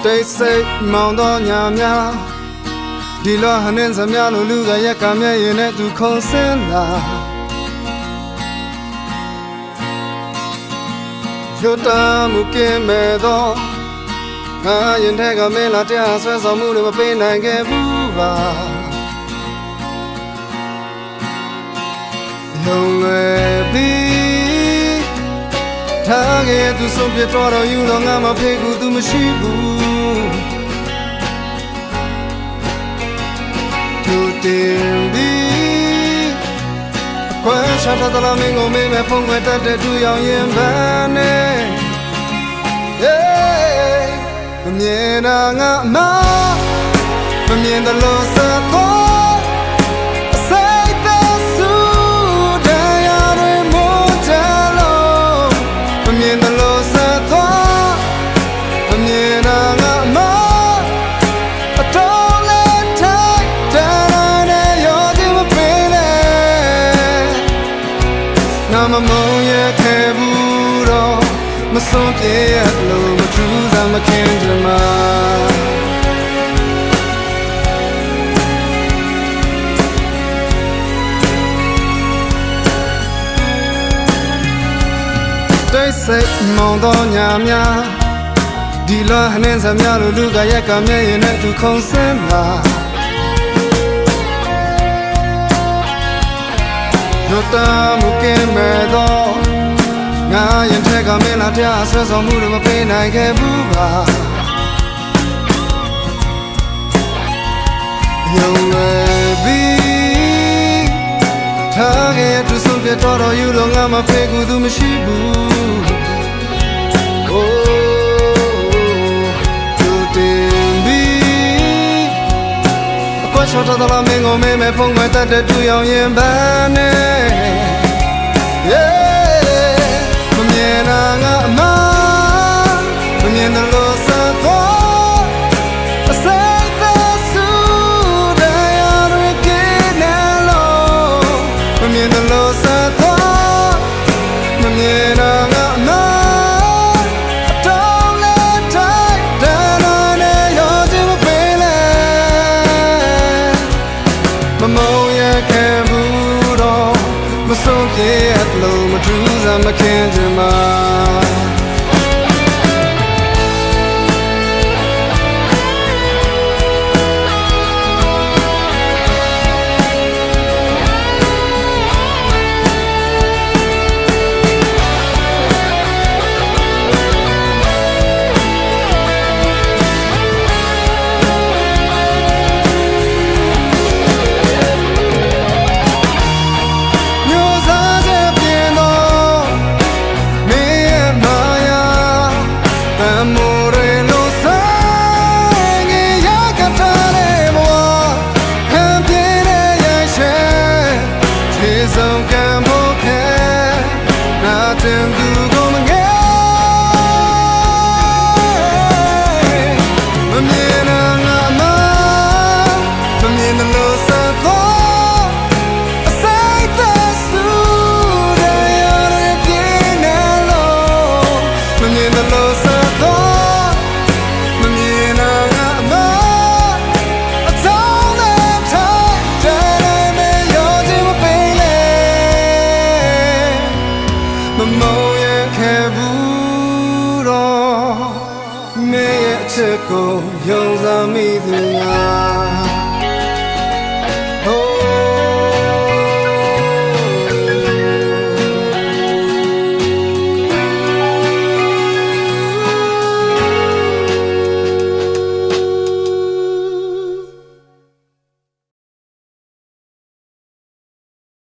တိတ်ဆိတ်မောင်တော်ညာများဒီလောဟနှင်းစများလိုလူကရက်ကမြဲရင်နဲ့သူခုံစင်းလာရုတ်တမှုကင်းမဲ့တော့ငါရင်ထဲကမင်းလာတရားဆွဲဆောင်မှုတွေမပေးနိုင်ခဲ့ဘူးပါယုံလွယ်ပြီးထားခဲ့သူဆုံးပြတော်တော်ယူတော့ငါမဖေးကူသူမရှိဘူးသူတင်ပြီးအခွင့်ရှာတတော်မင်းကိုမင်းမဲ့ဖုံးခွဲတတ်တဲ့သူရောက်ရင်ပန်းနေမမြင်တာငါမမမြင်တယ်လို့ဆက်တော့အစိတ်သက်စုတရားတွေမို့ကြလို့မမြင်တယ်လို့ဆက်တော့မမြင်တာငါမအတော်လေးထိုက်တယ်နဲ့ရောဒီမပေးလေငါမမုန်းရခဲ့ဘူးတော့မဆုံးပြေရလို့မထူးစားမခင်ကြမှာတိတ်ဆိတ်မောင်တော်ညာများဒီလောဟနှင်းစများလိုလူကရက်ကမြဲရင်နဲ့သူခုံစင်းလာရုတ်တမှုကင်းမဲ့တော့ငါရင်ထဲကမင်းလာတရားဆွဲဆောင်မှုတွေမပေးနိုင်ခဲ့ဘူးပါယုံလွယ်ပြီးထားခဲ့သူဆုံးပြတော်တော်ယူလို့ငါမဖေးကူသူမရှိဘူးအိုးသူတင်ပြီးအကွက်ချောတော်တော်မင်းကိုမင်းမဲ့ဖုံးခွဲတတ်တဲ့သူရောက်ရင်ပန်းနေမမြင်တာငါအမမမြင်တယ်လို့ဆက်တော့အစိတ်သက်စုတရားတွေကင်းနေလို့မမြင်တယ်လို့ဆက်တော့မမြင်တာငါအမအတော်လေးထိုက်တယ်နဲ့ရောချင်မပေးလေမမုန်းရခဲ့ဘူးတော့မဆုံးပြေလို့မထူးစားမခင်ကြမှာမမုန်းရခဲ့ဘူးတော့မင်းရဲ့အချက်ကိုယုံစားမိသူများ